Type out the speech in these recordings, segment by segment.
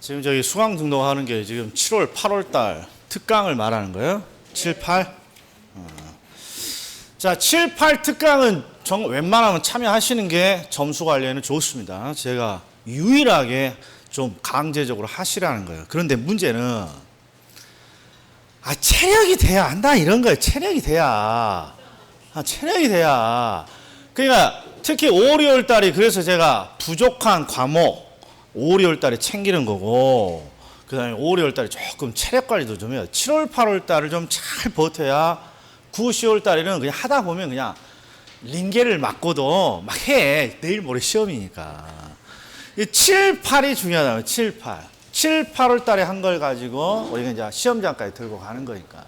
지금 저기 수강 등록하는 게 지금 7월, 8월 달 특강을 말하는 거예요. 7, 8. 자, 7, 8 특강은 웬만하면 참여하시는 게 점수 관리에는 좋습니다. 제가 유일하게 좀 강제적으로 하시라는 거예요. 그런데 문제는 체력이 돼야 한다 이런 거예요. 체력이 돼야. 체력이 돼야. 그러니까 특히 5, 6월 달이 그래서 제가 부족한 과목 5, 6월 달에 챙기는 거고, 그 다음에 5, 6월 달에 조금 체력 관리도 좀 해요. 7월, 8월 달을 좀 잘 버텨야 9, 10월 달에는 그냥 하다 보면 그냥 링게를 맞고도 막 해. 내일 모레 시험이니까. 7, 8이 중요하다고요. 7, 8. 7, 8월 달에 한 걸 가지고 우리가 이제 시험장까지 들고 가는 거니까.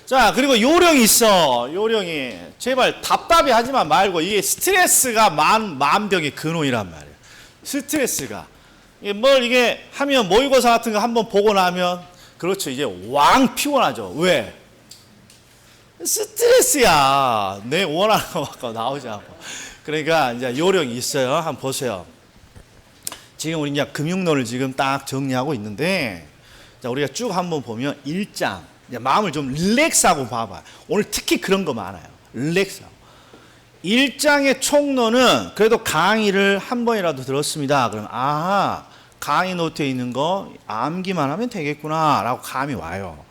자, 그리고 요령이 있어. 요령이. 제발 답답해 하지만 말고, 이게 스트레스가 만병의 근원이란 말이에요. 스트레스가. 이게 하면 모의고사 같은 거 한번 보고 나면, 그렇죠. 이제 왕 피곤하죠. 왜? 스트레스야. 내 원하는 거밖에 나오지 않고. 그러니까 이제 요령이 있어요. 한번 보세요. 지금 우리 이제 금융론을 지금 딱 정리하고 있는데, 자, 우리가 쭉 한번 보면 1장. 마음을 좀 릴렉스하고 봐봐. 오늘 특히 그런 거 많아요. 릴렉스하고. 1장의 총론은 그래도 강의를 한 번이라도 들었습니다. 그럼 강의 노트에 있는 거 암기만 하면 되겠구나 라고 감이 와요.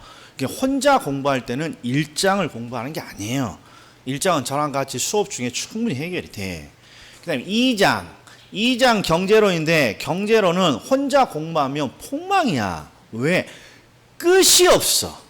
혼자 공부할 때는 1장을 공부하는 게 아니에요. 1장은 저랑 같이 수업 중에 충분히 해결이 돼. 그 다음에 2장 경제론인데, 경제론은 혼자 공부하면 폭망이야. 왜? 끝이 없어.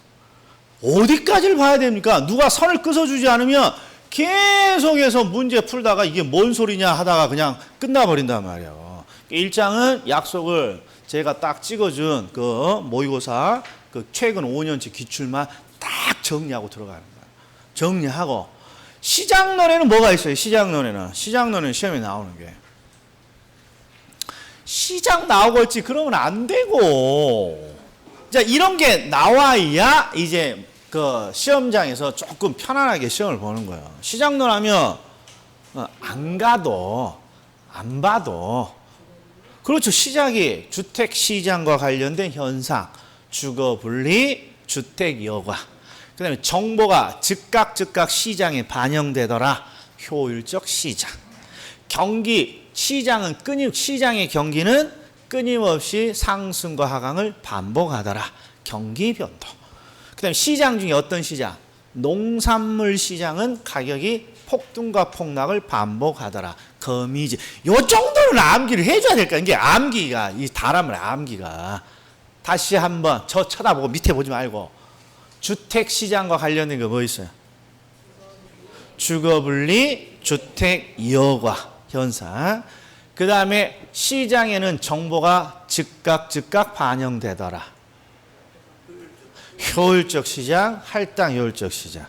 어디까지를 봐야 됩니까? 누가 선을 끄서주지 않으면 계속해서 문제 풀다가 이게 뭔 소리냐 하다가 그냥 끝나버린단 말이에요. 1장은 약속을 제가 딱 찍어준 그 모의고사 그 최근 5년치 기출만 딱 정리하고 들어가는 거예요. 정리하고, 시장론에는 뭐가 있어요? 시장론에는 시험에 나오는 게, 시장 나오고 있지 그러면 안 되고, 자, 이런 게 나와야 이제 그 시험장에서 조금 편안하게 시험을 보는 거예요. 시장론 하면 안 봐도 그렇죠. 시작이 주택 시장과 관련된 현상, 주거 분리, 주택 여과, 그 다음에 정보가 즉각 시장에 반영되더라. 효율적 시장. 시장의 경기는 끊임없이 상승과 하강을 반복하더라. 경기 변동. 그 다음에 시장 중에 어떤 시장? 농산물 시장은 가격이 폭등과 폭락을 반복하더라. 거미지. 요 정도는 암기를 해줘야 될까? 이게 암기가, 이 다람을 암기가. 다시 한번 저 쳐다보고 밑에 보지 말고. 주택 시장과 관련된 거 뭐 있어요? 주거 분리, 주택 여과 현상. 그 다음에 시장에는 정보가 즉각 반영되더라. 효율적 시장, 할당 효율적 시장.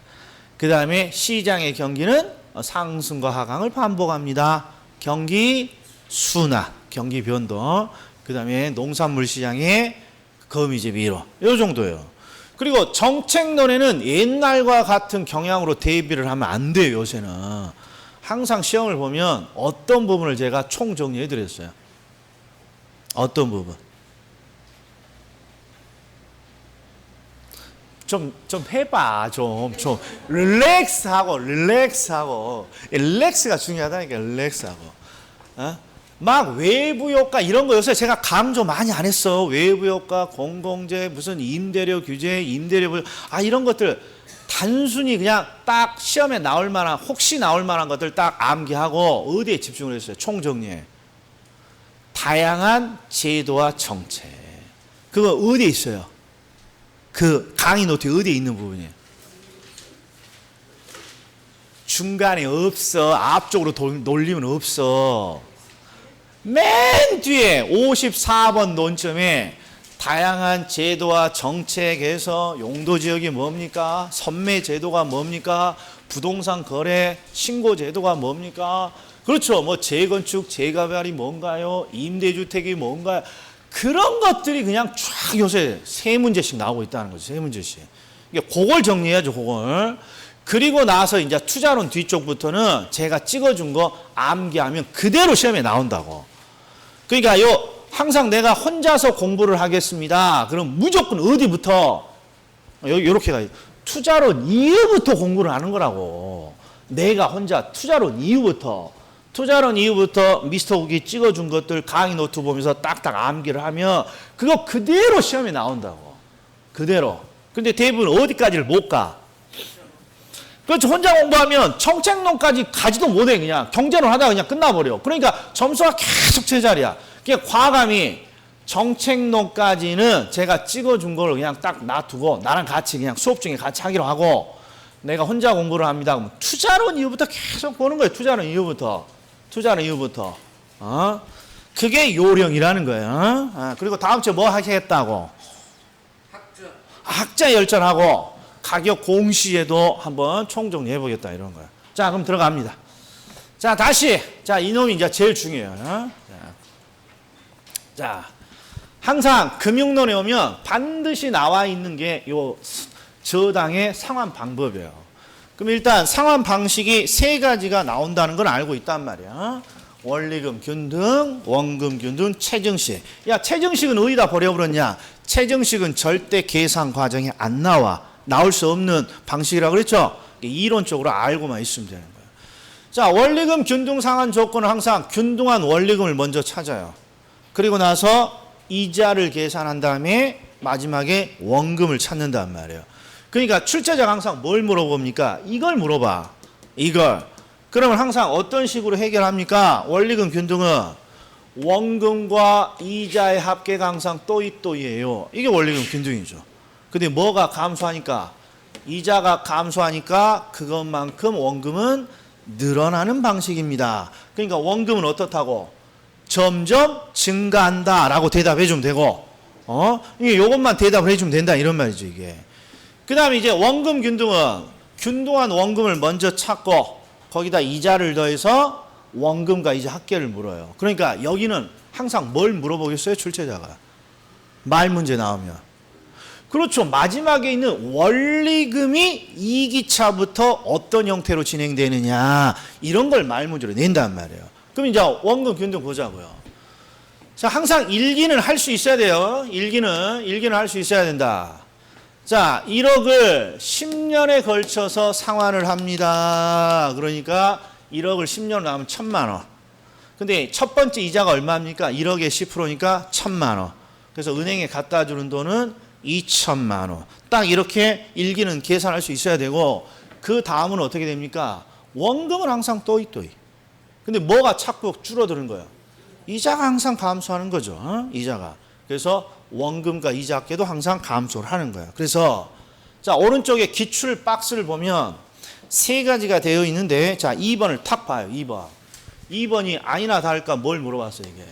그 다음에 시장의 경기는 상승과 하강을 반복합니다. 경기 순환, 경기 변동. 그 다음에 농산물 시장의 거미집 위로. 이 정도예요. 그리고 정책론에는 옛날과 같은 경향으로 대비를 하면 안 돼요, 요새는. 항상 시험을 보면 어떤 부분을 제가 총 정리해 드렸어요. 어떤 부분? 좀 해봐. 좀 릴렉스하고. 릴렉스가 중요하다니까. 릴렉스하고. 막 외부 효과 이런 거 요새 제가 강조 많이 안 했어. 외부 효과, 공공재, 무슨 임대료 규제, 이런 것들 단순히 그냥 딱 시험에 나올 만한, 혹시 나올 만한 것들 딱 암기하고 어디에 집중을 했어요? 총정리에. 다양한 제도와 정책. 그거 어디에 있어요? 그 강의 노트에 어디에 있는 부분이에요? 중간에 없어. 앞쪽으로 돌리면 없어. 맨 뒤에 54번 논점에 다양한 제도와 정책에서 용도 지역이 뭡니까? 선매 제도가 뭡니까? 부동산 거래 신고 제도가 뭡니까? 그렇죠. 뭐 재건축, 재개발이 뭔가요? 임대주택이 뭔가요? 그런 것들이 그냥 쫙 요새 세 문제씩 나오고 있다는 거죠. 세 문제씩. 그걸 정리해야죠, 그걸. 그리고 나서 이제 투자론 뒤쪽부터는 제가 찍어준 거 암기하면 그대로 시험에 나온다고. 그러니까 항상 내가 혼자서 공부를 하겠습니다. 그럼 무조건 어디부터? 요렇게 가요. 투자론 이후부터 공부를 하는 거라고. 내가 혼자 투자론 이후부터 미스터 국이 찍어준 것들 강의 노트 보면서 딱딱 암기를 하면 그거 그대로 시험에 나온다고. 그대로. 근데 대부분 어디까지를 못 가. 그렇죠. 혼자 공부하면 정책론까지 가지도 못해. 그냥 경제론 하다가 그냥 끝나버려. 그러니까 점수가 계속 제자리야. 그러니까 과감히 정책론까지는 제가 찍어준 걸 그냥 딱 놔두고 나랑 같이 그냥 수업 중에 같이 하기로 하고 내가 혼자 공부를 합니다. 그럼 투자론 이후부터 계속 보는 거예요. 투자론 이후부터. 그게 요령이라는 거예요. 그리고 다음 주에 뭐 하겠다고? 학자 열전하고 가격 공시에도 한번 총정리해 보겠다 이런 거예요. 자, 그럼 들어갑니다. 자, 다시. 자, 이놈이 이제 제일 중요해요. 자, 항상 금융론에 오면 반드시 나와 있는 게 요 저당의 상환 방법이에요. 그럼 일단 상환 방식이 세 가지가 나온다는 걸 알고 있단 말이야. 원리금 균등, 원금 균등, 체증식. 야, 체증식은 어디다 버려버렸냐? 체증식은 절대 계산 과정에 안 나와. 나올 수 없는 방식이라고 그랬죠? 이론적으로 알고만 있으면 되는 거예요. 자, 원리금 균등 상환 조건은 항상 균등한 원리금을 먼저 찾아요. 그리고 나서 이자를 계산한 다음에 마지막에 원금을 찾는단 말이에요. 그러니까 출제자가 항상 뭘 물어봅니까? 이걸 물어봐. 이걸. 그러면 항상 어떤 식으로 해결합니까? 원리금 균등은 원금과 이자의 합계가 항상 또이또이예요. 이게 원리금 균등이죠. 근데 뭐가 감소하니까? 이자가 감소하니까 그것만큼 원금은 늘어나는 방식입니다. 그러니까 원금은 어떻다고? 점점 증가한다라고 대답해 주면 되고, 이게 요것만 대답을 해 주면 된다 이런 말이죠, 이게. 그 다음에 이제 원금 균등은 균등한 원금을 먼저 찾고 거기다 이자를 더해서 원금과 이자 합계를 물어요. 그러니까 여기는 항상 뭘 물어보겠어요, 출제자가? 말 문제 나오면. 그렇죠. 마지막에 있는 원리금이 2기차부터 어떤 형태로 진행되느냐 이런 걸 말 문제로 낸단 말이에요. 그럼 이제 원금 균등 보자고요. 자, 항상 일기는 할 수 있어야 돼요. 일기는 할 수 있어야 된다. 자, 1억을 10년에 걸쳐서 상환을 합니다. 그러니까 1억을 10년 나오면 1,000만 원. 근데 첫 번째 이자가 얼마입니까? 1억에 10%니까 1,000만 원. 그래서 은행에 갖다 주는 돈은 2,000만 원. 딱 이렇게 일기는 계산할 수 있어야 되고 그 다음은 어떻게 됩니까? 원금은 항상 또이또이. 근데 뭐가 자꾸 줄어드는 거예요? 이자가 항상 감소하는 거죠. 이자가. 그래서 원금과 이자 합계도 항상 감소를 하는 거예요. 그래서 자, 오른쪽에 기출 박스를 보면 세 가지가 되어 있는데 자, 2번을 탁 봐요. 2번이 아니나 다를까 뭘 물어봤어요, 이게.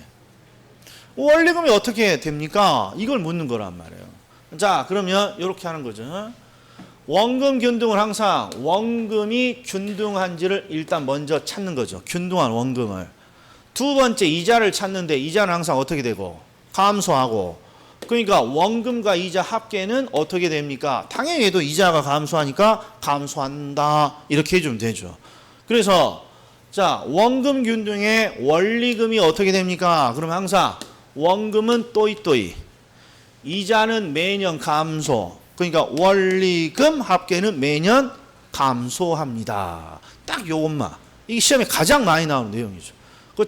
원리금이 어떻게 됩니까? 이걸 묻는 거란 말이에요. 자, 그러면 이렇게 하는 거죠. 원금 균등을 항상 원금이 균등한지를 일단 먼저 찾는 거죠. 균등한 원금을. 두 번째 이자를 찾는데 이자는 항상 어떻게 되고? 감소하고. 그러니까 원금과 이자 합계는 어떻게 됩니까? 당연히 얘도 이자가 감소하니까 감소한다. 이렇게 해주면 되죠. 그래서 자, 원금 균등의 원리금이 어떻게 됩니까? 그러면 항상 원금은 또이또이. 이자는 매년 감소. 그러니까 원리금 합계는 매년 감소합니다. 딱 요것만. 이게 시험에 가장 많이 나오는 내용이죠. 그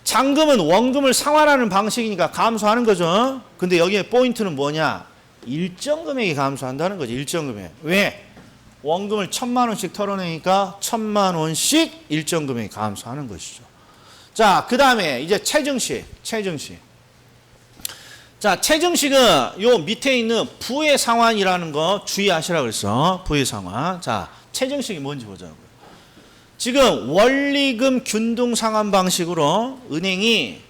잔금은 원금을 상환하는 방식이니까 감소하는 거죠. 근데 여기에 포인트는 뭐냐? 일정 금액이 감소한다는 거죠. 일정 금액. 왜? 원금을 1,000만 원씩 털어내니까 1,000만 원씩 일정 금액이 감소하는 것이죠. 자, 그 다음에 이제 체증식. 자, 체증식은 요 밑에 있는 부의 상환이라는 거 주의하시라고 그랬어. 부의 상환. 자, 체증식이 뭔지 보자고요. 지금 원리금 균등 상환 방식으로 은행이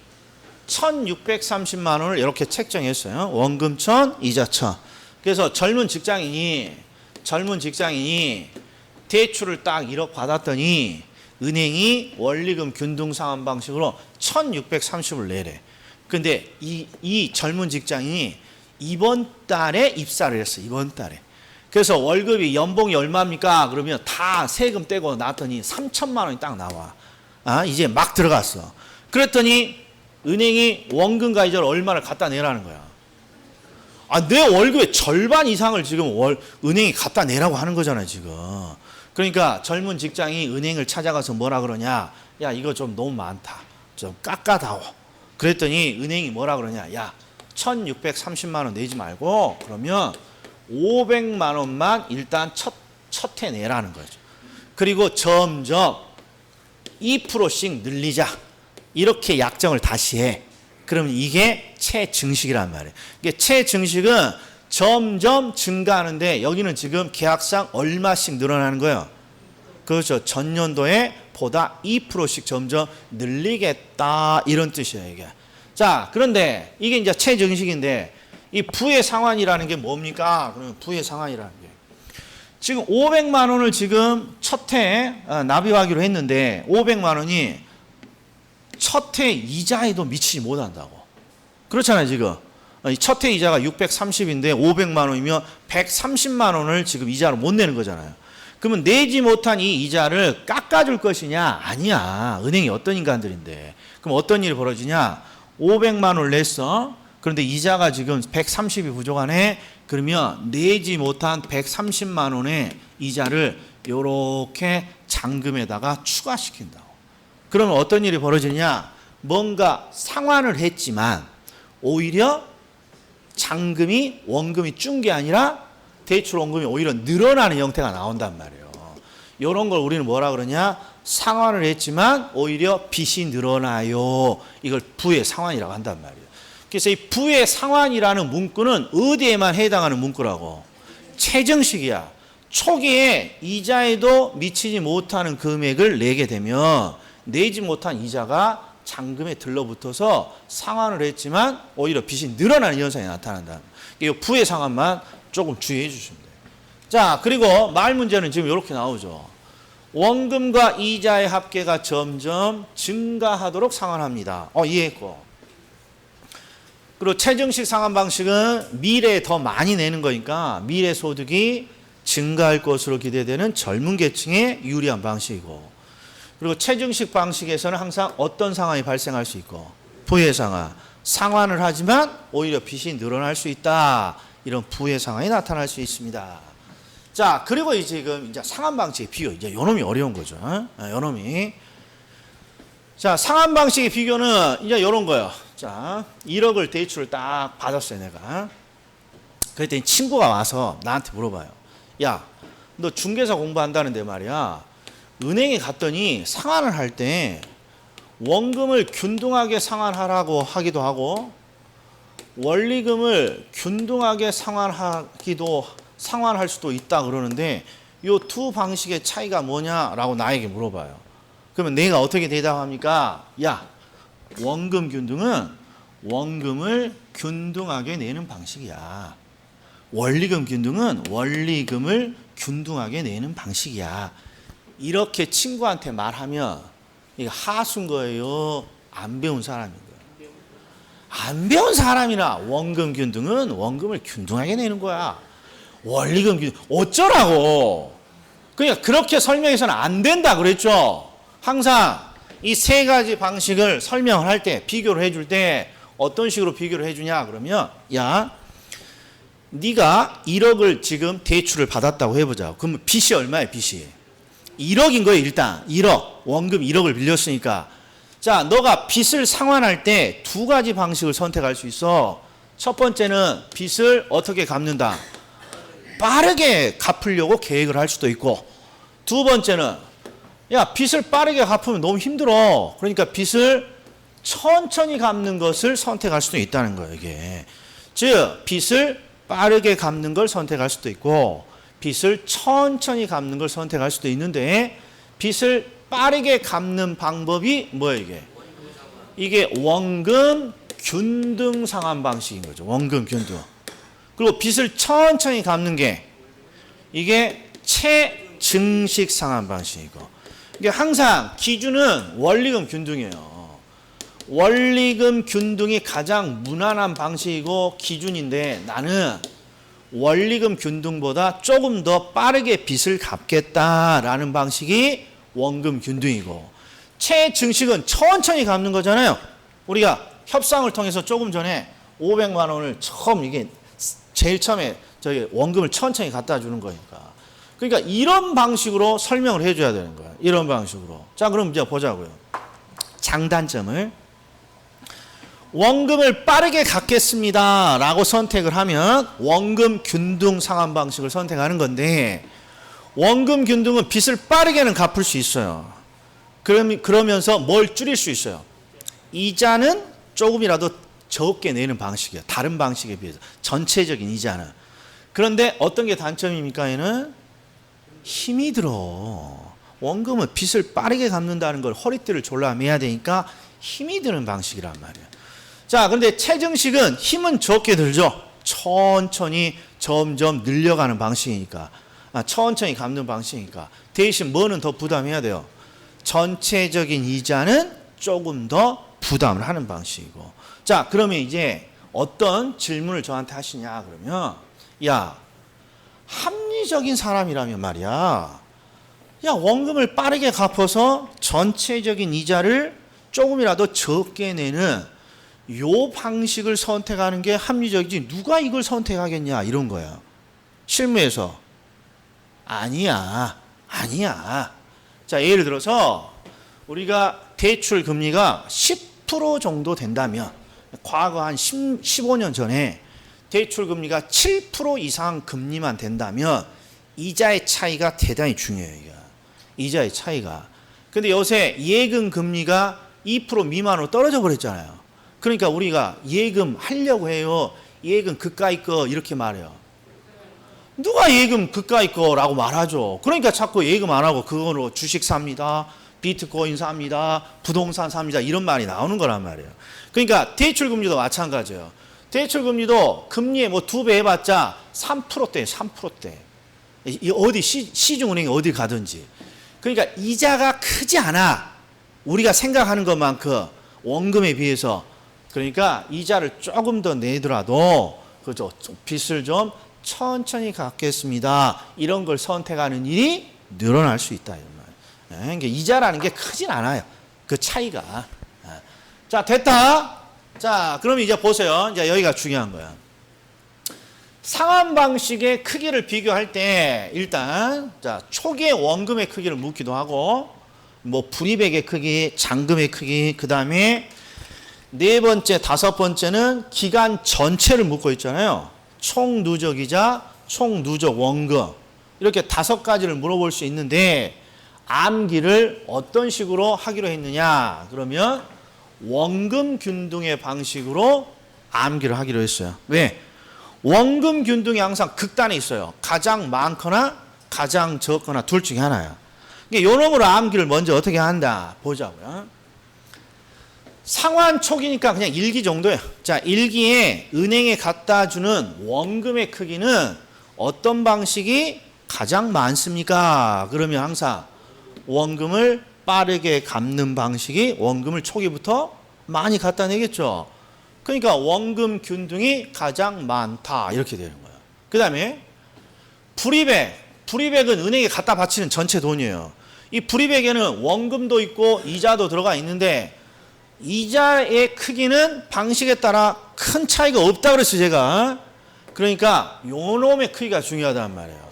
1,630만 원을 이렇게 책정했어요. 원금 1,000, 이자 1,000. 그래서 젊은 직장인이 대출을 딱 1억 받았더니 은행이 원리금 균등 상환 방식으로 1,630을 내래. 근데 이 젊은 직장인이 이번 달에 입사를 했어. 이번 달에. 그래서 월급이 연봉이 얼마입니까? 그러면 다 세금 떼고 나왔더니 3,000만 원이 딱 나와. 이제 막 들어갔어. 그랬더니 은행이 원금과 이자를 얼마를 갖다 내라는 거야. 아, 내 월급의 절반 이상을 지금 은행이 갖다 내라고 하는 거잖아요, 지금. 그러니까 젊은 직장이 은행을 찾아가서 뭐라 그러냐. 야, 이거 좀 너무 많다. 좀 깎아다오. 그랬더니 은행이 뭐라 그러냐. 야, 1,630만 원 내지 말고 그러면 500만 원만 일단 첫해 내라는 거죠. 그리고 점점 2%씩 늘리자. 이렇게 약정을 다시 해. 그러면 이게 채증식이란 말이에요. 이게 채증식은 점점 증가하는데 여기는 지금 계약상 얼마씩 늘어나는 거예요. 그렇죠. 전년도에 보다 2%씩 점점 늘리겠다 이런 뜻이에요. 이게. 자, 그런데 이게 이제 채증식인데 이 부의 상환이라는 게 뭡니까? 그러면 부의 상환이라는 게 지금 500만 원을 지금 첫 해 납입하기로 했는데 500만 원이 첫 해 이자에도 미치지 못한다고. 그렇잖아요, 지금. 첫 해 이자가 630인데 500만 원이면 130만 원을 지금 이자로 못 내는 거잖아요. 그러면 내지 못한 이 이자를 깎아줄 것이냐? 아니야. 은행이 어떤 인간들인데. 그럼 어떤 일이 벌어지냐? 500만 원을 냈어. 그런데 이자가 지금 130이 부족하네. 그러면 내지 못한 130만 원의 이자를 이렇게 잔금에다가 추가시킨다고. 그러면 어떤 일이 벌어지냐? 뭔가 상환을 했지만 오히려 잔금이 원금이 준 게 아니라 대출 원금이 오히려 늘어나는 형태가 나온단 말이에요. 이런 걸 우리는 뭐라 그러냐? 상환을 했지만 오히려 빚이 늘어나요. 이걸 부의 상환이라고 한단 말이에요. 그래서 이 부의 상환이라는 문구는 어디에만 해당하는 문구라고? 채증식이야. 초기에 이자에도 미치지 못하는 금액을 내게 되면 내지 못한 이자가 잔금에 들러붙어서 상환을 했지만 오히려 빚이 늘어나는 현상이 나타난다. 이 부의 상환만 조금 주의해 주시면 돼요. 자, 그리고 말 문제는 지금 이렇게 나오죠. 원금과 이자의 합계가 점점 증가하도록 상환합니다. 이해했고. 그리고 채증식 상환 방식은 미래에 더 많이 내는 거니까 미래 소득이 증가할 것으로 기대되는 젊은 계층에 유리한 방식이고. 그리고 채증식 방식에서는 항상 어떤 상황이 발생할 수 있고 부의 상환, 상환을 하지만 오히려 빚이 늘어날 수 있다. 이런 부의 상황이 나타날 수 있습니다. 자, 그리고 지금 이제 상환 방식의 비교, 이제 요놈이 어려운 거죠. 요놈이. 자, 상환 방식의 비교는 이제 요런 거예요. 자, 1억을 대출을 딱 받았어요, 내가. 그랬더니 친구가 와서 나한테 물어봐요. 야, 너 중개사 공부한다는데 말이야. 은행에 갔더니 상환을 할 때 원금을 균등하게 상환하라고 하기도 하고 원리금을 균등하게 상환할 수도 있다 그러는데 이 두 방식의 차이가 뭐냐라고 나에게 물어봐요. 그러면 내가 어떻게 대답합니까? 야, 원금 균등은 원금을 균등하게 내는 방식이야. 원리금 균등은 원리금을 균등하게 내는 방식이야. 이렇게 친구한테 말하면 이거 하수인 거예요? 안 배운 사람인 거예요? 안 배운 사람이나 원금 균등은 원금을 균등하게 내는 거야. 원리금 균등 어쩌라고? 그러니까 그렇게 설명해서는 안 된다 그랬죠. 항상 이 세 가지 방식을 설명을 할 때 비교를 해줄 때 어떤 식으로 비교를 해주냐 그러면 야, 네가 1억을 지금 대출을 받았다고 해보자. 그러면 빚이 얼마야? 빚이 1억인 거예요. 일단 1억 원금 1억을 빌렸으니까 자, 너가 빚을 상환할 때 두 가지 방식을 선택할 수 있어. 첫 번째는 빚을 어떻게 갚는다? 빠르게 갚으려고 계획을 할 수도 있고 두 번째는 야, 빚을 빠르게 갚으면 너무 힘들어. 그러니까 빚을 천천히 갚는 것을 선택할 수도 있다는 거예요. 이게 즉 빚을 빠르게 갚는 걸 선택할 수도 있고 빚을 천천히 갚는 걸 선택할 수도 있는데 빚을 빠르게 갚는 방법이 뭐예요? 이게 원금 균등 상환 방식인 거죠. 원금 균등. 그리고 빚을 천천히 갚는 게 이게 채증식 상환 방식이고 이게 항상 기준은 원리금 균등이에요. 원리금 균등이 가장 무난한 방식이고 기준인데 나는 원리금 균등보다 조금 더 빠르게 빚을 갚겠다라는 방식이 원금 균등이고 채증식은 천천히 갚는 거잖아요. 우리가 협상을 통해서 조금 전에 500만 원을 처음 이게 제일 처음에 저기 원금을 천천히 갖다 주는 거니까. 그러니까 이런 방식으로 설명을 해줘야 되는 거야. 이런 방식으로. 자, 그럼 이제 보자고요. 장단점을. 원금을 빠르게 갚겠습니다 라고 선택을 하면 원금 균등 상환 방식을 선택하는 건데, 원금 균등은 빚을 빠르게는 갚을 수 있어요. 그러면서 뭘 줄일 수 있어요. 이자는 조금이라도 적게 내는 방식이에요. 다른 방식에 비해서. 전체적인 이자는. 그런데 어떤 게 단점입니까? 얘는 힘이 들어. 원금은 빚을 빠르게 갚는다는 걸 허리띠를 졸라매야 되니까 힘이 드는 방식이란 말이에요. 자, 그런데 최정식은 힘은 적게 들죠. 천천히 점점 늘려가는 방식이니까. 천천히 갚는 방식이니까. 대신 뭐는 더 부담해야 돼요? 전체적인 이자는 조금 더 부담을 하는 방식이고. 자, 그러면 이제 어떤 질문을 저한테 하시냐 그러면, 야, 합리적인 사람이라면 말이야, 야, 원금을 빠르게 갚아서 전체적인 이자를 조금이라도 적게 내는 요 방식을 선택하는 게 합리적이지 누가 이걸 선택하겠냐 이런 거야. 실무에서. 아니야. 자, 예를 들어서 우리가 대출 금리가 10% 정도 된다면, 과거 한 15년 전에 대출 금리가 7% 이상 금리만 된다면 이자의 차이가 대단히 중요해요. 이거. 이자의 차이가. 근데 요새 예금 금리가 2% 미만으로 떨어져 버렸잖아요. 그러니까 우리가 예금 하려고 해요. 예금 그까이 거 이렇게 말해요. 누가 예금 그까이 거라고 말하죠. 그러니까 자꾸 예금 안 하고 그거로 주식 삽니다. 비트코인 삽니다. 부동산 삽니다. 이런 말이 나오는 거란 말이에요. 그러니까 대출금리도 마찬가지예요. 대출금리도 금리에 뭐 2배 해봤자 3%대, 3%대. 어디 시중은행에 어디 가든지. 그러니까 이자가 크지 않아. 우리가 생각하는 것만큼 원금에 비해서. 그러니까 이자를 조금 더 내더라도 그죠, 빚을 좀 천천히 갚겠습니다. 이런 걸 선택하는 일이 늘어날 수 있다. 이런 말. 그러니까 이자라는 게 크진 않아요. 그 차이가. 자, 됐다. 자, 그럼 이제 보세요. 이제 여기가 중요한 거야. 상환 방식의 크기를 비교할 때 일단 자, 초기의 원금의 크기를 묻기도 하고, 뭐 불이백의 크기, 잔금의 크기, 그 다음에 네 번째, 다섯 번째는 기간 전체를 묻고 있잖아요. 총 누적이자, 총 누적 원금. 이렇게 5가지를 물어볼 수 있는데 암기를 어떤 식으로 하기로 했느냐? 그러면 원금 균등의 방식으로 암기를 하기로 했어요. 왜? 원금 균등이 항상 극단에 있어요. 가장 많거나 가장 적거나 둘 중에 하나야. 그러니까 요놈으로 암기를 먼저 어떻게 한다 보자고요. 상환 초기니까 그냥 일기 정도예요. 자, 일기에 은행에 갖다 주는 원금의 크기는 어떤 방식이 가장 많습니까? 그러면 항상 원금을 빠르게 갚는 방식이 원금을 초기부터 많이 갖다 내겠죠. 그러니까 원금 균등이 가장 많다 이렇게 되는 거예요. 그 다음에 불이백은 은행에 갖다 바치는 전체 돈이에요. 이 불이백에는 원금도 있고 이자도 들어가 있는데 이자의 크기는 방식에 따라 큰 차이가 없다 그랬어요, 제가. 그러니까 요놈의 크기가 중요하단 말이에요.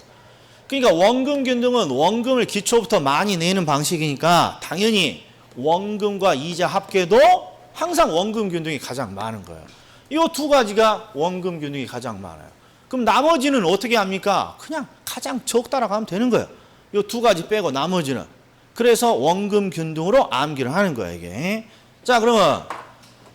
그러니까 원금 균등은 원금을 기초부터 많이 내는 방식이니까 당연히 원금과 이자 합계도 항상 원금 균등이 가장 많은 거예요. 이 2가지가 원금 균등이 가장 많아요. 그럼 나머지는 어떻게 합니까? 그냥 가장 적다라고 하면 되는 거예요. 이 2가지 빼고 나머지는. 그래서 원금 균등으로 암기를 하는 거예요, 이게. 자, 그러면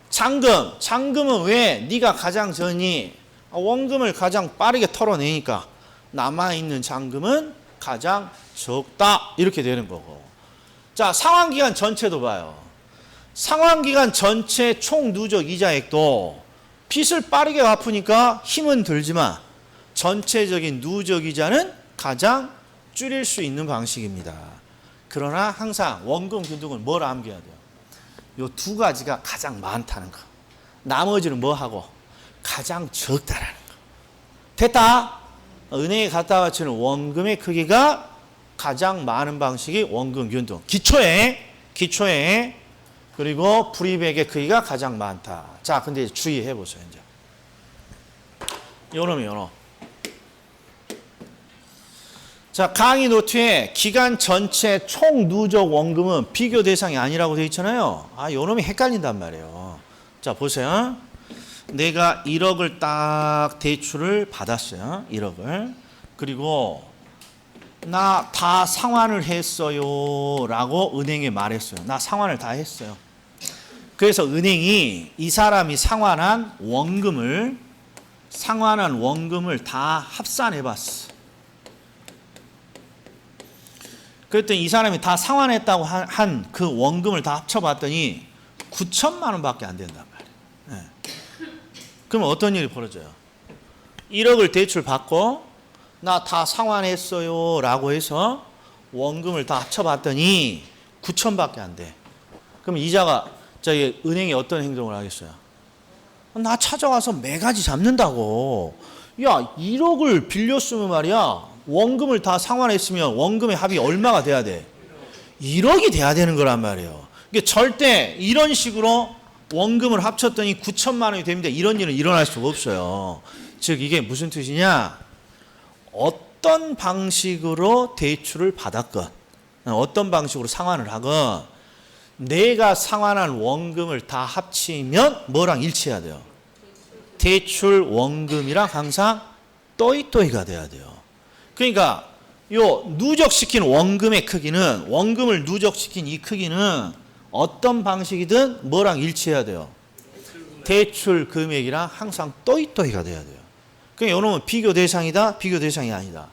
잔금은 왜 네가 가장 적니? 원금을 가장 빠르게 털어내니까 남아있는 잔금은 가장 적다 이렇게 되는 거고. 자, 상환기간 전체도 봐요. 상환기간 전체 총 누적 이자액도 빚을 빠르게 갚으니까 힘은 들지만 전체적인 누적 이자는 가장 줄일 수 있는 방식입니다. 그러나 항상 원금 균등은 뭘 암기해야 돼요? 요 2가지가 가장 많다는 거. 나머지는 뭐 하고? 가장 적다라는 거. 됐다. 은행에 갖다 바치는 원금의 크기가 가장 많은 방식이 원금 균등. 기초에 그리고 프리백의 크기가 가장 많다. 자, 근데 주의해 보세요. 이제 요놈이 요놈. 자, 강의 노트에 기간 전체 총 누적 원금은 비교 대상이 아니라고 되어 있잖아요. 아, 요놈이 헷갈린단 말이에요. 자, 보세요. 내가 1억을 딱 대출을 받았어요. 1억을. 그리고 나 다 상환을 했어요 라고 은행에 말했어요. 나 상환을 다 했어요. 그래서 은행이 이 사람이 상환한 원금을 다 합산해 봤어. 그랬더니 이 사람이 다 상환했다고 한 그 원금을 다 합쳐봤더니 9천만 원밖에 안 된단 말이에요. 네. 그럼 어떤 일이 벌어져요? 1억을 대출 받고 나 다 상환했어요 라고 해서 원금을 다 합쳐봤더니 9천밖에 안 돼. 그럼 이자가 저기 은행이 어떤 행동을 하겠어요? 나 찾아와서 매가지 잡는다고. 야, 1억을 빌렸으면 말이야, 원금을 다 상환했으면 원금의 합이 얼마가 돼야 돼? 1억이 돼야 되는 거란 말이에요. 이게 절대 이런 식으로 원금을 합쳤더니 9천만 원이 됩니다. 이런 일은 일어날 수가 없어요. 즉 이게 무슨 뜻이냐? 어떤 방식으로 대출을 받았건 어떤 방식으로 상환을 하건 내가 상환한 원금을 다 합치면 뭐랑 일치해야 돼요? 대출 원금이랑 항상 또이또이가 돼야 돼요. 그러니까 요 누적시킨 원금의 크기는, 원금을 누적시킨 이 크기는 어떤 방식이든 뭐랑 일치해야 돼요? 대출 금액이랑 항상 또이또이가 돼야 돼요. 그러니까 이놈은 비교 대상이다, 비교 대상이 아니다.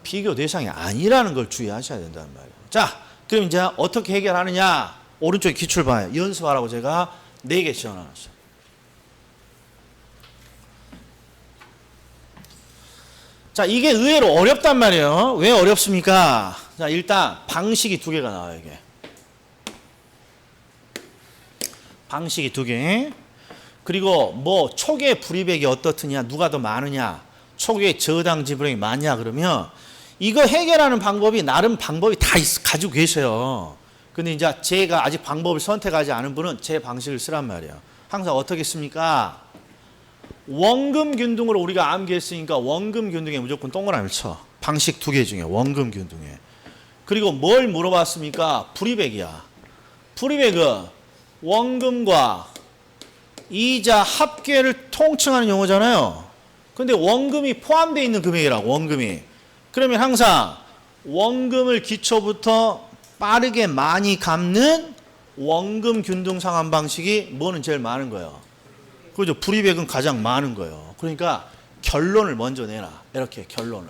비교 대상이 아니라는 걸 주의하셔야 된다는 말이에요. 자, 그럼 이제 어떻게 해결하느냐? 오른쪽에 기출 봐요. 연습하라고 제가 4개 지어놨어요. 자, 이게 의외로 어렵단 말이에요. 왜 어렵습니까? 자, 일단 방식이 2개가 나와요, 이게. 방식이 2개. 그리고 뭐 초기의 불이백이 어떻느냐, 누가 더 많으냐, 초기의 저당 지불액이 많냐 그러면 이거 해결하는 방법이 나름 방법이 다 가지고 계세요. 근데 이제 제가 아직 방법을 선택하지 않은 분은 제 방식을 쓰란 말이에요. 항상 어떻게 씁니까? 원금 균등으로 우리가 암기했으니까 원금 균등에 무조건 동그라미를 쳐. 방식 2개 중에 원금 균등에. 그리고 뭘 물어봤습니까? 불이백이야. 불이백은 원금과 이자 합계를 통칭하는 용어잖아요. 근데 원금이 포함되어 있는 금액이라고, 원금이. 그러면 항상 원금을 기초부터 빠르게 많이 갚는 원금 균등 상환 방식이 뭐는 제일 많은 거예요? 그죠? 불이백은 가장 많은 거예요. 그러니까 결론을 먼저 내놔. 이렇게 결론을.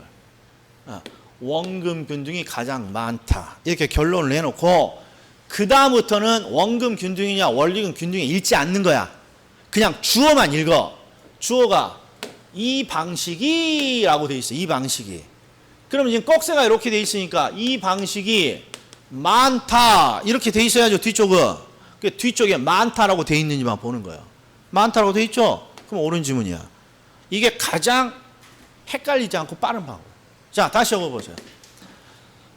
원금 균등이 가장 많다. 이렇게 결론을 내놓고 그 다음부터는 원금 균등이냐 원리금 균등이 읽지 않는 거야. 그냥 주어만 읽어. 주어가 이 방식이 라고 돼 있어. 이 방식이. 그러면 지금 꼭새가 이렇게 돼 있으니까 이 방식이 많다 이렇게 돼 있어야죠. 뒤쪽은. 그 뒤쪽에 많다라고 돼 있는지만 보는 거예요. 많다라고 돼 있죠? 그럼 옳은 지문이야. 이게 가장 헷갈리지 않고 빠른 방법. 자, 다시 읽어보세요.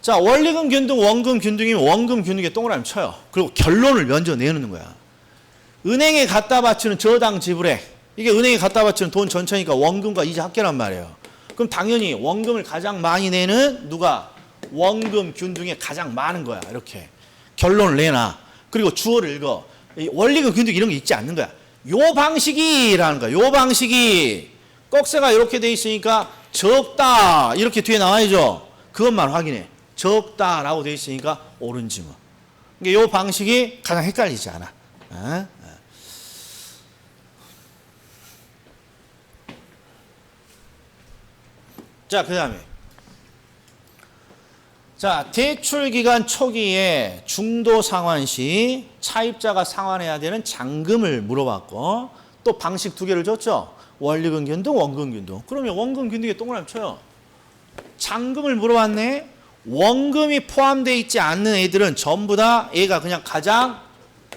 자, 원리금 균등, 원금 균등이면 원금 균등에 동그라미 쳐요. 그리고 결론을 먼저 내놓는 거야. 은행에 갖다 바치는 저당 지불액. 이게 은행에 갖다 바치는 돈 전체니까 원금과 이자 합계란 말이에요. 그럼 당연히 원금을 가장 많이 내는 누가? 원금 균등에 가장 많은 거야. 이렇게. 결론을 내놔. 그리고 주어를 읽어. 원리금 균등 이런 게 있지 않는 거야. 요 방식이라는 거야. 요 방식이. 꼭새가 이렇게 돼 있으니까 적다. 이렇게 뒤에 나와야죠. 그것만 확인해. 적다라고 돼 있으니까 옳은 지문. 그러니까 요 방식이 가장 헷갈리지 않아. 자, 그 다음에. 자, 대출기간 초기에 중도 상환 시 차입자가 상환해야 되는 잔금을 물어봤고, 또 방식 2개를 줬죠. 원리금 균등, 원금 균등. 그러면 원금 균등에 동그라미 쳐요. 잔금을 물어봤네. 원금이 포함되어 있지 않는 애들은 전부 다 얘가 그냥 가장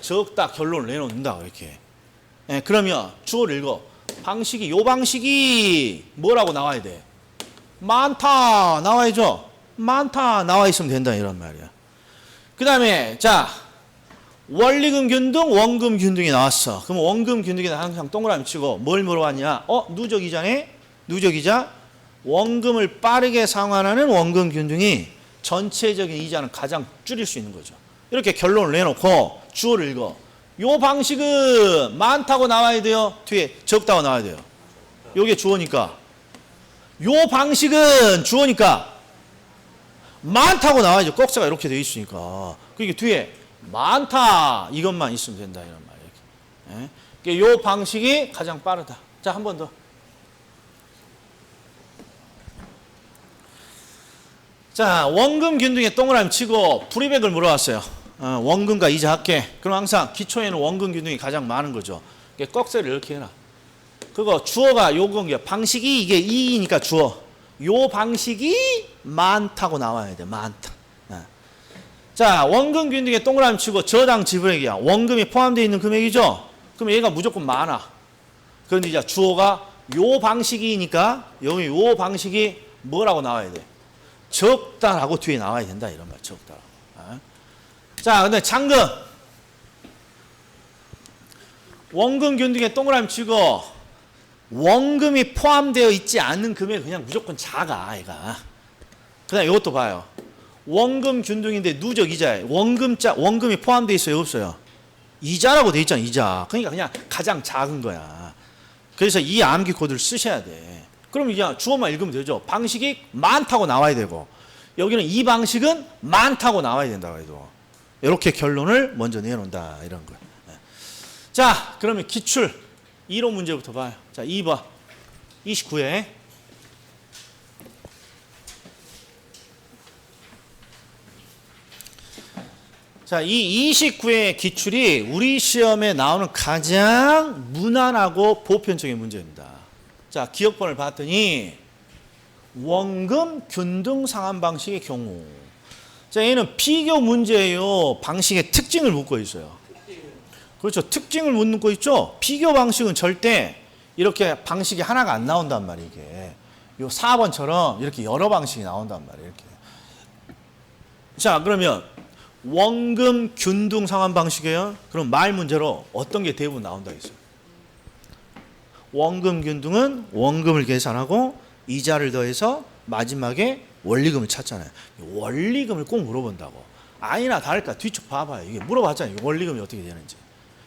적다 결론을 내놓는다. 이렇게. 예, 그러면 주어를 읽어. 방식이, 요 방식이 뭐라고 나와야 돼? 많다 나와야죠. 많다 나와 있으면 된다 이런 말이야. 그 다음에 자, 원리금 균등, 원금 균등이 나왔어. 그럼 원금 균등에는 항상 동그라미 치고 뭘 물어봤냐? 누적이자네? 누적이자. 원금을 빠르게 상환하는 원금 균등이 전체적인 이자는 가장 줄일 수 있는 거죠. 이렇게 결론을 내놓고 주어를 읽어. 요 방식은 많다고 나와야 돼요? 뒤에 적다고 나와야 돼요? 요게 주어니까. 요 방식은 주어니까 많다고 나와야죠. 꼭지가 이렇게 돼 있으니까. 그러니까 뒤에 많다 이것만 있으면 된다 이런 말이에요. 예? 그러니까 요 방식이 가장 빠르다. 자, 한 번 더. 자, 원금 균등에 동그라미 치고 프리백을 물어봤어요. 원금과 이자 합계. 그럼 항상 기초에는 원금 균등이 가장 많은 거죠. 꺽쇠를 이렇게 해놔. 그거 주어가 요건 방식이 이게 2이니까 주어. 요 방식이 많다고 나와야 돼. 많다. 자, 원금 균등에 동그라미 치고 저당 지불액이야. 원금이 포함되어 있는 금액이죠. 그럼 얘가 무조건 많아. 그런데 이제 주어가 요 방식이니까 여기 요 방식이 뭐라고 나와야 돼? 적다라고 뒤에 나와야 된다 이런 말. 적다라고. 자, 근데 잔금. 원금 균등에 동그라미 치고 원금이 포함되어 있지 않는 금액 그냥 무조건 작아, 얘가. 그다음 이것도 봐요. 원금 균등인데 누적 이자에 원금이 포함되어 있어요, 없어요? 이자라고 돼 있잖아, 이자. 그러니까 그냥 가장 작은 거야. 그래서 이 암기 코드를 쓰셔야 돼. 그럼 이제 주어만 읽으면 되죠. 방식이 많다고 나와야 되고 여기는 이 방식은 많다고 나와야 된다고 해도 이렇게 결론을 먼저 내놓는다 이런 거예요. 자, 그러면 기출 이론 문제부터 봐요. 자, 2번 29회. 자, 이 29회 기출이 우리 시험에 나오는 가장 무난하고 보편적인 문제입니다. 자, 기억번을 봤더니 원금 균등 상환 방식의 경우. 자, 얘는 비교 문제예요. 방식의 특징을 묻고 있어요. 그렇죠. 특징을 묻고 있죠. 비교 방식은 절대 이렇게 방식이 하나가 안 나온단 말이에요. 이게. 요 4번처럼 이렇게 여러 방식이 나온단 말이에요. 이렇게. 자, 그러면 원금 균등 상환 방식이에요. 그럼 말 문제로 어떤 게 대부분 나온다 했어요. 원금 균등은 원금을 계산하고 이자를 더해서 마지막에 원리금을 찾잖아요. 원리금을 꼭 물어본다고. 아니나 다를까 뒤쪽 봐봐요. 이게 물어봤잖아요. 원리금이 어떻게 되는지.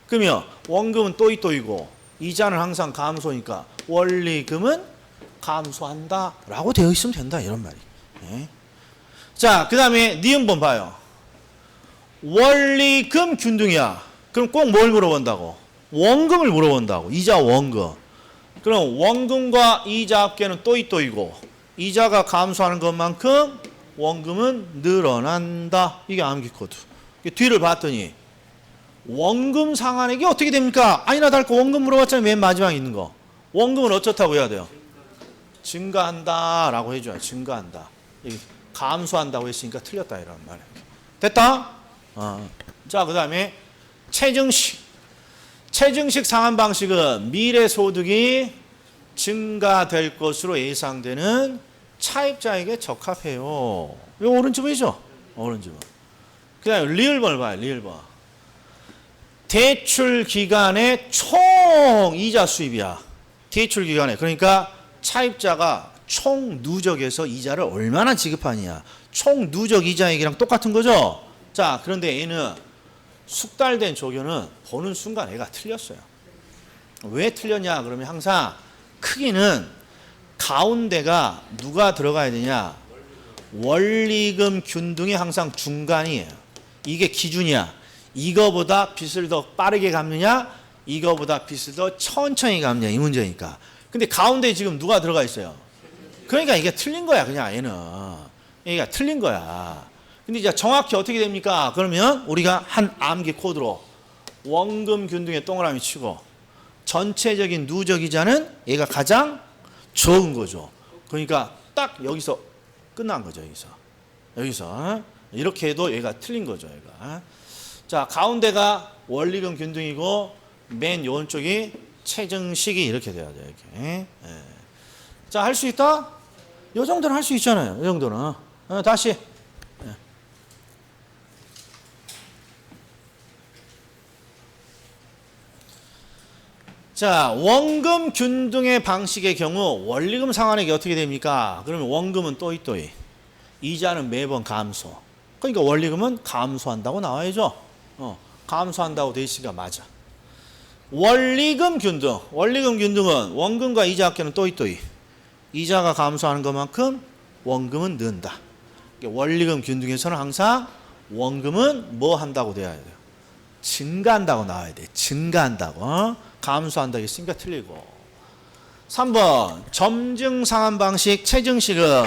그러면 원금은 또이또이고 이자는 항상 감소니까 원리금은 감소한다 라고 되어 있으면 된다 이런 말이에요. 네. 자, 그 다음에 니은번 봐요. 원리금 균등이야. 그럼 꼭 뭘 물어본다고? 원금을 물어본다고. 이자 원금. 그럼 원금과 이자 합계는 또이또이고 이자가 감소하는 것만큼 원금은 늘어난다. 이게 암기 코드. 뒤를 봤더니 원금 상환액이 어떻게 됩니까? 아니나 다를까 원금 물어봤잖아요. 맨 마지막에 있는 거. 원금은 어떻다고 해야 돼요? 증가한다 라고 해줘요. 증가한다. 감소한다고 했으니까 틀렸다 이런 말이에요. 됐다? 자, 그 다음에 체증식. 체증식 상환 방식은 미래 소득이 증가될 것으로 예상되는 차입자에게 적합해요. 이거 오른쪽이죠? 오른쪽. 그 다음에 리을번을 봐요. 리을번. 대출 기간의 총 이자 수입이야. 대출 기간에. 그러니까 차입자가 총 누적에서 이자를 얼마나 지급하느냐. 총 누적 이자 얘기랑 똑같은 거죠? 자, 그런데 얘는 숙달된 조교는 보는 순간 애가 틀렸어요. 왜 틀렸냐? 그러면 항상 크기는 가운데가 누가 들어가야 되냐? 원리금 균등이 항상 중간이에요. 이게 기준이야. 이거보다 빚을 더 빠르게 갚느냐? 이거보다 빚을 더 천천히 갚느냐? 이 문제니까. 근데 가운데 지금 누가 들어가 있어요? 그러니까 이게 틀린 거야. 그냥 얘는. 얘가 틀린 거야. 근데 이제 정확히 어떻게 됩니까? 그러면 우리가 한 암기 코드로 원금 균등에 동그라미 치고 전체적인 누적 이자는 얘가 가장 적은 거죠. 그러니까 딱 여기서 끝난 거죠. 여기서 이렇게 해도 얘가 틀린 거죠. 얘가. 자, 가운데가 원리금 균등이고 맨 오른쪽이 체증식이 이렇게 돼야 돼요. 이렇게. 자, 할 수 있다? 이 정도는 할 수 있잖아요. 이 정도는. 다시. 자, 원금 균등의 방식의 경우 원리금 상환액이 어떻게 됩니까? 그러면 원금은 또이또이, 이자는 매번 감소. 그러니까 원리금은 감소한다고 나와야죠. 감소한다고 돼 있으니까 맞아. 원리금 균등. 원리금 균등은 원금과 이자 합계는 또이또이. 이자가 감소하는 것만큼 원금은 는다. 원리금 균등에서는 항상 원금은 뭐 한다고 돼야 돼요? 증가한다고 나와야 돼. 증가한다고. 감소한다고 했으니까 틀리고. 3번 점증 상환 방식 최증식은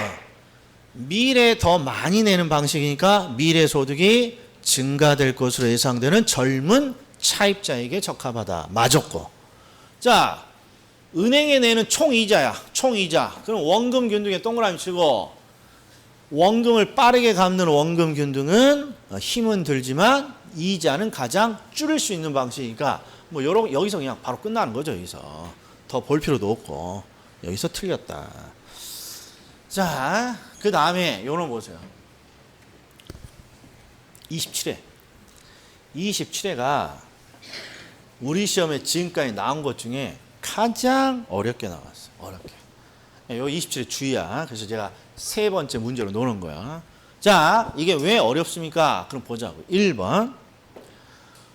미래에 더 많이 내는 방식이니까 미래 소득이 증가될 것으로 예상되는 젊은 차입자에게 적합하다. 맞았고. 자, 은행에 내는 총이자야. 총이자. 그럼 원금 균등에 동그라미 치고 원금을 빠르게 갚는 원금 균등은 힘은 들지만 이자는 가장 줄일 수 있는 방식이니까 뭐 여기서 그냥 바로 끝나는 거죠. 여기서 더 볼 필요도 없고 여기서 틀렸다. 자, 그 다음에 요놈 보세요. 27회. 27회가 우리 시험에 지금까지 나온 것 중에 가장 어렵게 나왔어. 어렵게. 요 27회 주의야. 그래서 제가 세 번째 문제로 노는 거야. 자, 이게 왜 어렵습니까? 그럼 보자고. 1번.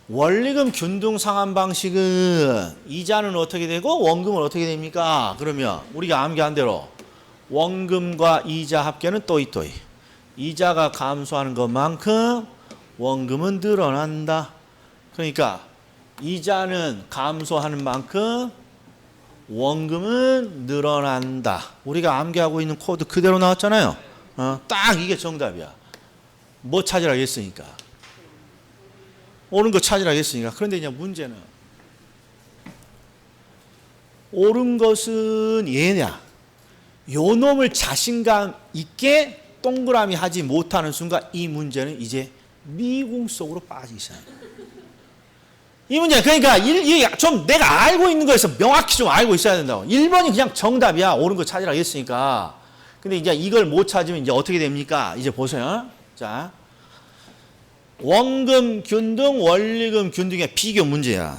원리금 균등 상환 방식은 이자는 어떻게 되고 원금은 어떻게 됩니까? 그러면 우리가 암기한 대로 원금과 이자 합계는 또이또이. 이자가 감소하는 것만큼 원금은 늘어난다. 그러니까 이자는 감소하는 만큼 원금은 늘어난다. 우리가 암기하고 있는 코드 그대로 나왔잖아요. 딱 이게 정답이야. 뭐 찾으라 했으니까. 옳은 거 찾으라 했으니까. 그런데 이제 문제는 옳은 것은 얘냐. 요 놈을 자신감 있게 동그라미 하지 못하는 순간 이 문제는 이제 미궁 속으로 빠지기 시작합니다. 이 문제 그러니까 좀 내가 알고 있는 거에서 명확히 좀 알고 있어야 된다고. 1번이 그냥 정답이야. 옳은 거 찾으라 했으니까. 근데 이제 이걸 못 찾으면 이제 어떻게 됩니까? 이제 보세요. 자, 원금 균등, 원리금 균등의 비교 문제야.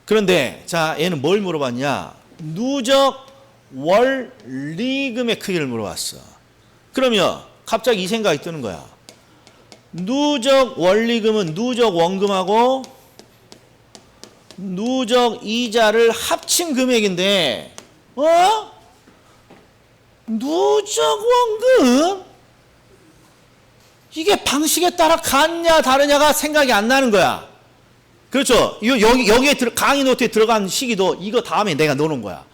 그런데 자, 얘는 뭘 물어봤냐? 누적 원리금의 크기를 물어봤어. 그러면 갑자기 이 생각이 드는 거야. 누적 원리금은 누적 원금하고 누적 이자를 합친 금액인데, 누적 원금? 이게 방식에 따라 같냐 다르냐가 생각이 안 나는 거야. 그렇죠? 여기에 강의 노트에 들어간 시기도 이거 다음에 내가 넣어놓은 거야.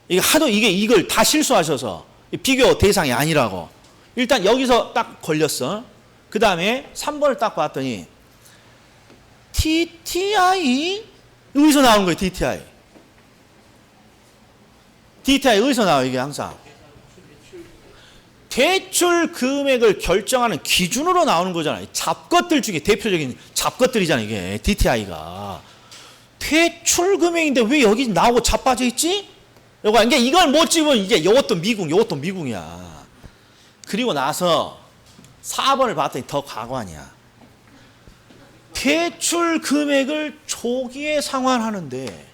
이게 하도 이걸 다 실수하셔서 비교 대상이 아니라고. 일단 여기서 딱 걸렸어. 그 다음에 3번을 딱 봤더니 DTI? 여기서 나오는 거예요. DTI. DTI 여기서 나와요. 이게 항상. 대출 금액을 결정하는 기준으로 나오는 거잖아요. 잡것들 중에 대표적인 잡것들이잖아요. 이게 DTI가. 대출 금액인데 왜 여기 나오고 자빠져 있지? 그러니까 이걸 못 집으면 이제 이것도 미궁이야. 그리고 나서 4번을 봤더니 더 과관이야. 대출 금액을 조기에 상환하는데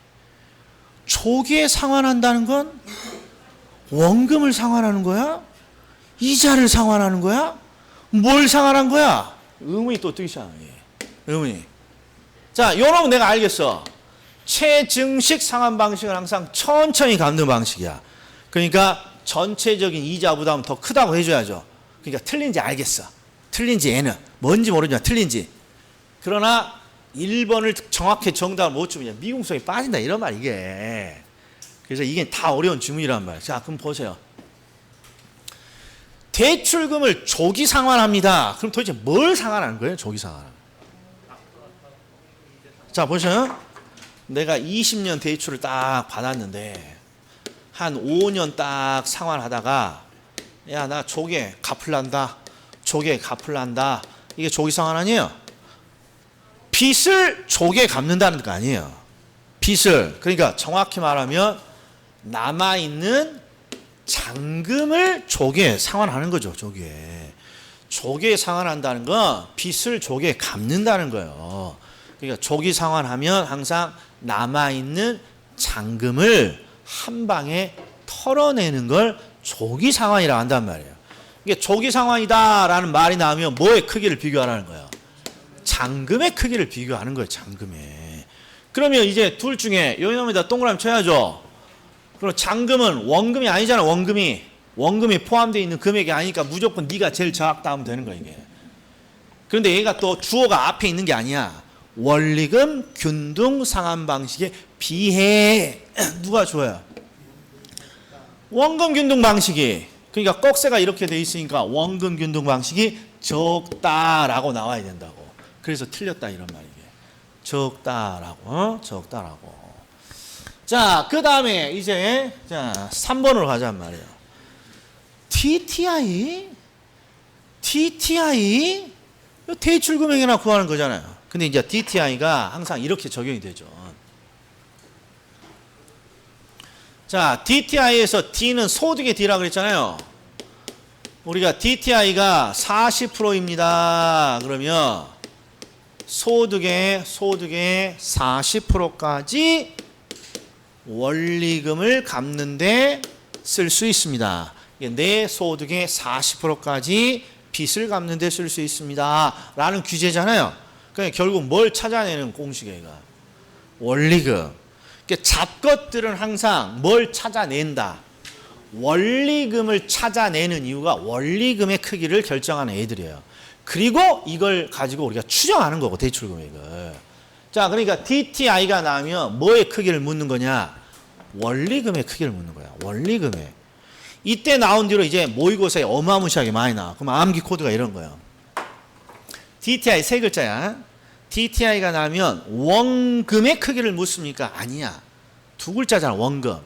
조기에 상환한다는 건 원금을 상환하는 거야? 이자를 상환하는 거야? 뭘 상환한 거야? 의문이 또 뜨기 시작해. 의문이. 자, 요놈은 내가 알겠어. 최증식 상환 방식은 항상 천천히 갚는 방식이야. 그러니까 전체적인 이자 부담은 더 크다고 해줘야죠. 그러니까 틀린지 알겠어. 틀린지 얘는. 뭔지 모르지만 틀린지. 그러나 1번을 정확히 정답을 못 주면 미궁성이 빠진다. 이런 말 이게. 그래서 이게 다 어려운 주문이란 말이야. 자, 그럼 보세요. 대출금을 조기 상환합니다. 그럼 도대체 뭘 상환하는 거예요? 조기 상환. 자, 보세요. 내가 20년 대출을 딱 받았는데 한 5년 딱 상환하다가 야, 나 조기에 갚을란다. 조기에 갚을란다. 이게 조기 상환 아니에요? 빚을 조기에 갚는다는 거 아니에요. 빚을. 그러니까 정확히 말하면 남아있는 잔금을 조기에 상환하는 거죠. 조기에 상환한다는 건 빚을 조기에 갚는다는 거예요. 그러니까 조기 상환하면 항상 남아있는 잔금을 한 방에 털어내는 걸 조기 상환이라고 한단 말이에요. 이게 조기 상환이다라는 말이 나오면 뭐의 크기를 비교하라는 거예요? 잔금의 크기를 비교하는 거예요. 잔금에. 그러면 이제 둘 중에 여기다 동그라미 쳐야죠. 그럼 잔금은 원금이 아니잖아. 원금이 포함되어 있는 금액이 아니니까 무조건 네가 제일 적다 하면 되는 거야 이게. 그런데 얘가 또 주어가 앞에 있는 게 아니야. 원리금 균등 상환 방식에 비해 누가 줘요? 원금 균등 방식이. 그러니까 꼭새가 이렇게 돼 있으니까 원금 균등 방식이 적다라고 나와야 된다고. 그래서 틀렸다 이런 말이에요. 적다라고. 적다라고. 자, 그 다음에 이제 자 3번으로 가자는 말이에요. TTI 대출 금액이나 구하는 거잖아요. 근데 이제 DTI가 항상 이렇게 적용이 되죠. 자, DTI에서 D는 소득의 D라고 그랬잖아요. 우리가 DTI가 40%입니다. 그러면 소득의 40%까지 원리금을 갚는데 쓸 수 있습니다. 내 소득의 40%까지 빚을 갚는 데 쓸 수 있습니다. 라는 규제잖아요. 그러니까 결국 뭘 찾아내는 공식이에요. 원리금. 그러니까 잡것들은 항상 뭘 찾아낸다. 원리금을 찾아내는 이유가 원리금의 크기를 결정하는 애들이에요. 그리고 이걸 가지고 우리가 추정하는 거고, 대출 금액을. 자, 그러니까 DTI가 나오면 뭐의 크기를 묻는 거냐? 원리금의 크기를 묻는 거야. 원리금의. 이때 나온 뒤로 이제 모의고사에 어마무시하게 많이 나와. 그럼 암기 코드가 이런 거예요. DTI 세 글자야. DTI가 나면 원금의 크기를 묻습니까? 아니야. 두 글자잖아. 원금.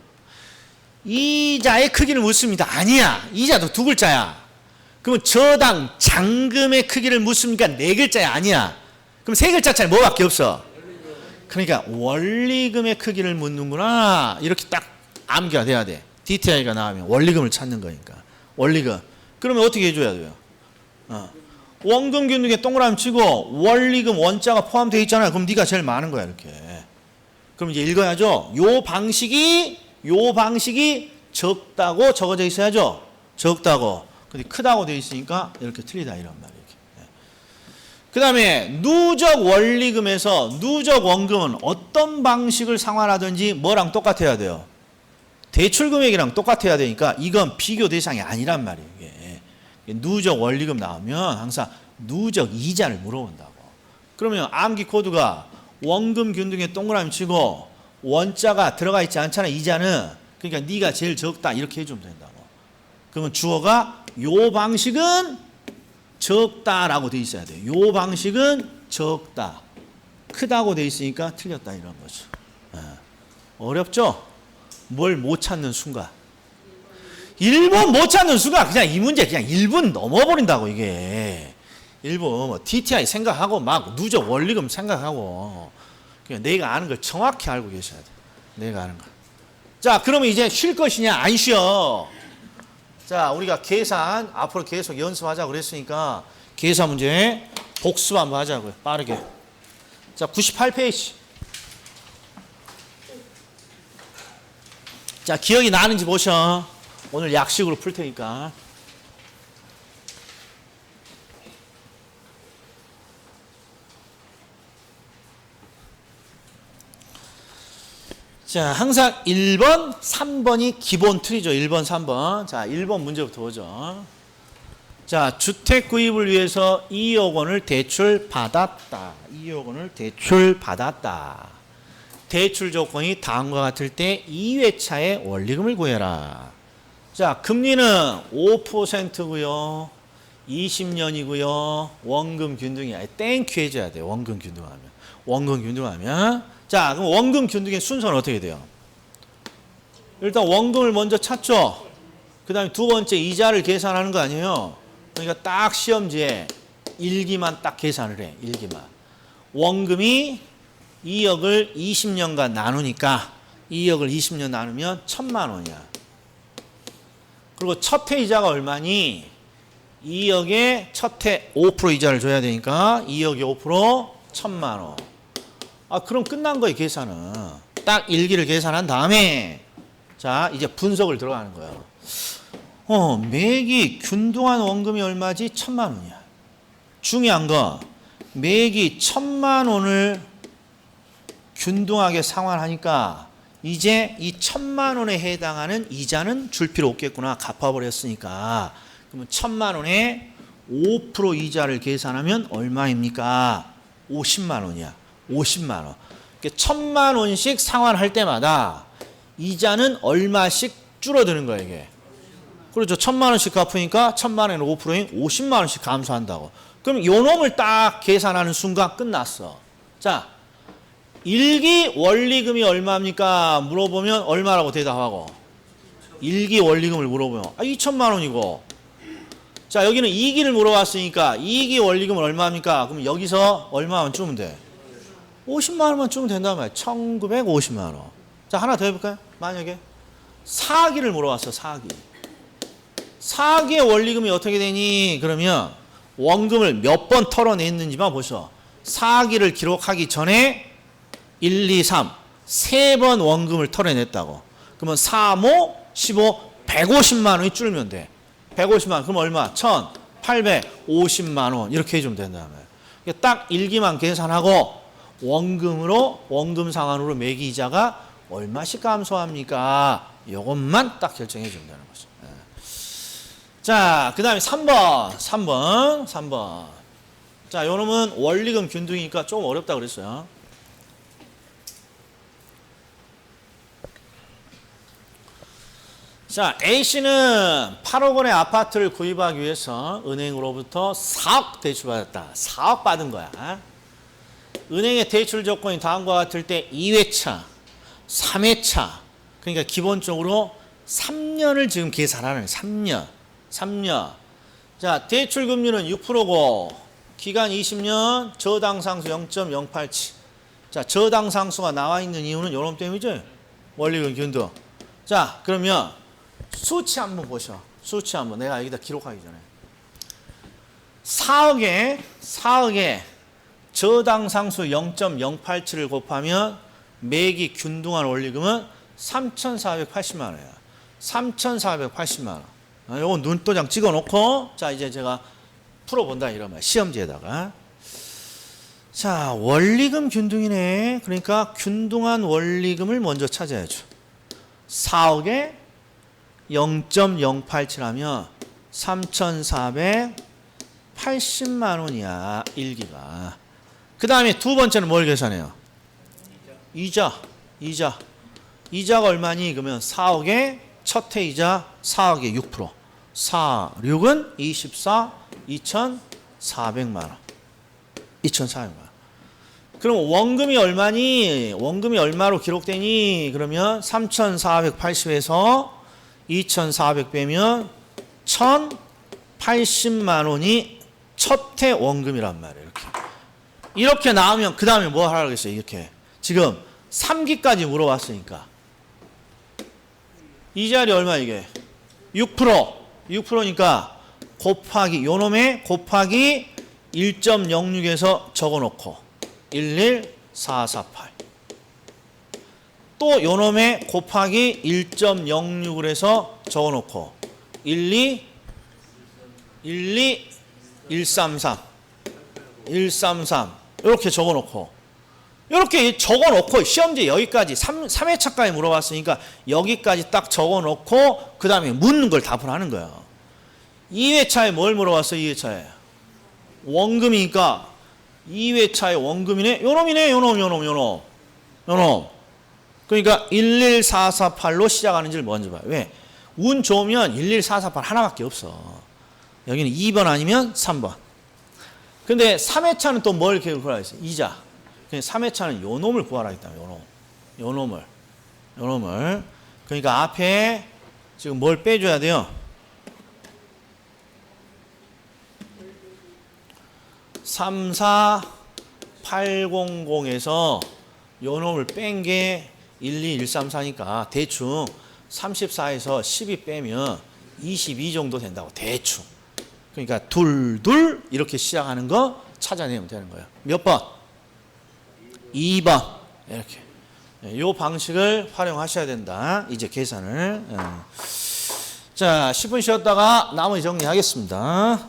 이자의 크기를 묻습니다. 아니야. 이자도 두 글자야. 그러면 저당 잔금의 크기를 묻습니까? 네 글자야. 아니야. 그럼 세 글자짜리 뭐밖에 없어? 그러니까 원리금의 크기를 묻는구나. 이렇게 딱 암기가 돼야 돼. DTI가 나오면 원리금을 찾는 거니까. 원리금. 그러면 어떻게 해줘야 돼요? 원금 균등에 동그라미 치고 원리금 원자가 포함되어 있잖아요. 그럼 네가 제일 많은 거야 이렇게. 그럼 이제 읽어야죠. 요 방식이 적다고 적어져 있어야죠. 적다고. 근데 크다고 되어 있으니까 이렇게 틀리다 이런 말이에요. 그 다음에 누적 원리금에서 누적 원금은 어떤 방식을 상환하든지 뭐랑 똑같아야 돼요? 대출 금액이랑 똑같아야 되니까 이건 비교 대상이 아니란 말이에요. 이게. 누적 원리금 나오면 항상 누적 이자를 물어본다고. 그러면 암기 코드가 원금 균등에 동그라미 치고 원자가 들어가 있지 않잖아. 이자는. 그러니까 네가 제일 적다 이렇게 해주면 된다고. 그러면 주어가 요 방식은 적다라고 돼 있어야 돼요. 요 방식은 적다. 크다고 돼 있으니까 틀렸다 이런 거죠. 어렵죠? 뭘 못 찾는 순간. 1번 못 찾는 순간 그냥 이 문제 그냥 1분 넘어버린다고 이게. 1번 뭐 DTI 생각하고 막 누적 원리금 생각하고 그냥 내가 아는 걸 정확히 알고 계셔야 돼. 내가 아는 거. 자, 그러면 이제 쉴 것이냐? 안 쉬어. 자, 우리가 계산 앞으로 계속 연습하자고 그랬으니까 계산 문제 복습 한번 하자고요. 빠르게. 자, 98페이지. 자, 기억이 나는지 보셔. 오늘 약식으로 풀 테니까. 자, 항상 1번, 3번이 기본 틀이죠. 1번, 3번. 자, 1번 문제부터 보죠. 자, 주택 구입을 위해서 2억 원을 대출 받았다. 2억 원을 대출 받았다. 대출 조건이 다음과 같을 때 2회차의 원리금을 구해라. 자, 금리는 5%고요. 20년이고요. 원금 균등이야. 땡큐 해줘야 돼요. 원금 균등하면. 원금 균등하면. 자, 그럼 원금 균등의 순서는 어떻게 돼요? 일단 원금을 먼저 찾죠. 그 다음에 두 번째 이자를 계산하는 거 아니에요? 그러니까 딱 시험지에 일기만 딱 계산을 해. 일기만. 원금이 2억을 20년간 나누니까 2억을 20년 나누면 1,000만 원이야. 그리고 첫 해 이자가 얼마니? 2억에 첫 해 5% 이자를 줘야 되니까 2억에 5% 1,000만 원. 아, 그럼 끝난 거예요, 계산은. 딱 일기를 계산한 다음에 자 이제 분석을 들어가는 거예요. 매기 균등한 원금이 얼마지? 1,000만 원이야. 중요한 거 매기 1,000만 원을 균등하게 상환하니까 이제 이 1,000만 원에 해당하는 이자는 줄 필요 없겠구나. 갚아버렸으니까. 그러면 1,000만 원에 5% 이자를 계산하면 얼마입니까? 50만 원이야. 50만 원. 그러니까 1,000만 원씩 상환할 때마다 이자는 얼마씩 줄어드는 거야 이게. 그렇죠. 1,000만 원씩 갚으니까 1,000만 원에 5%인 50만 원씩 감소한다고. 그럼 요 놈을 딱 계산하는 순간 끝났어. 자, 일기 원리금이 얼마입니까? 물어보면 얼마라고 대답하고. 일기 원리금을 물어보면 2,000만 원이고. 자, 여기는 이기를 물어봤으니까 이기 원리금은 얼마입니까? 그럼 여기서 얼마만 주면 돼? 50만 원만 주면 된단 말이야. 1,950만 원. 자, 하나 더 해볼까요? 만약에 사기를 물어봤어. 사기의 원리금이 어떻게 되니? 그러면 원금을 몇 번 털어냈는지만 보셔. 사기를 기록하기 전에 1, 2, 3, 3번 원금을 털어냈다고. 그러면 3, 5, 15, 150만 원이 줄면 돼. 150만 원. 그럼 얼마? 1,850만 원. 이렇게 해주면 된다며. 딱 일기만 계산하고 원금 상환으로 매기 이자가 얼마씩 감소합니까? 이것만 딱 결정해 주면 되는 거죠. 자, 그 다음에 3번. 자, 요 놈은 원리금 균등이니까 좀 어렵다 그랬어요. 자, A씨는 8억 원의 아파트를 구입하기 위해서 은행으로부터 4억 대출받았다. 4억 받은 거야. 은행의 대출 조건이 다음과 같을 때 2회차, 3회차. 그러니까 기본적으로 3년을 지금 계산하는 3년. 자, 대출 금리는 6%고 기간 20년, 저당 상수 0.087. 자, 저당 상수가 나와 있는 이유는 요놈 때문이죠. 원리금 균등. 자, 그러면 수치 한번 보셔. 수치 한번 내가 여기다 기록하기 전에 4억에 저당 상수 0.087을 곱하면 매기 균등한 원리금은 3,480만 원이야. 3,480만 원. 요거 눈도장 찍어 놓고 자 이제 제가 풀어본다 이러면 시험지에다가 자 원리금 균등이네. 그러니까 균등한 원리금을 먼저 찾아야죠. 4억에 0.087 하면 3,480만 원이야. 일기가. 그 다음에 두 번째는 뭘 계산해요? 이자가 얼마니? 그러면 4억에 첫해 이자 4억에 6%. 4, 6은 24, 2,400만 원. 2,400만 원. 그럼 원금이 얼마니? 원금이 얼마로 기록되니? 그러면 3,480에서 2,400 빼면 1,080만 원이 첫해 원금이란 말이에요. 이렇게 나오면 그 다음에 뭐 하라고 했어요? 이렇게. 지금 3기까지 물어봤으니까. 이자리 얼마 이게? 6%. 6%니까 곱하기 요놈에 곱하기 1.06에서 적어놓고 11448. 또 요놈에 곱하기 1.06을 해서 적어놓고 133 이렇게 적어놓고 시험지 여기까지 3회차까지 물어봤으니까 여기까지 딱 적어놓고 그 다음에 묻는 걸 답을 하는 거야. 2회차에 뭘 물어봤어요? 2회차에 원금이니까 2회차에 원금이네. 요놈. 그러니까 11448로 시작하는지를 먼저 봐요. 왜? 운 좋으면 11448 하나밖에 없어. 여기는 2번 아니면 3번. 근데 3회차는 또 뭘 구하라 했어요? 이자. 3회차는 요 놈을 구하라 했다. 요 놈을. 그러니까 앞에 지금 뭘 빼줘야 돼요? 34800에서 요 놈을 뺀 게 12134니까 대충 34에서 12 빼면 22 정도 된다고 대충. 그러니까 둘 이렇게 시작하는 거 찾아내면 되는 거예요. 몇 번? 2번. 이렇게. 이 방식을 활용하셔야 된다. 이제 계산을. 자, 10분 쉬었다가 나머지 정리하겠습니다.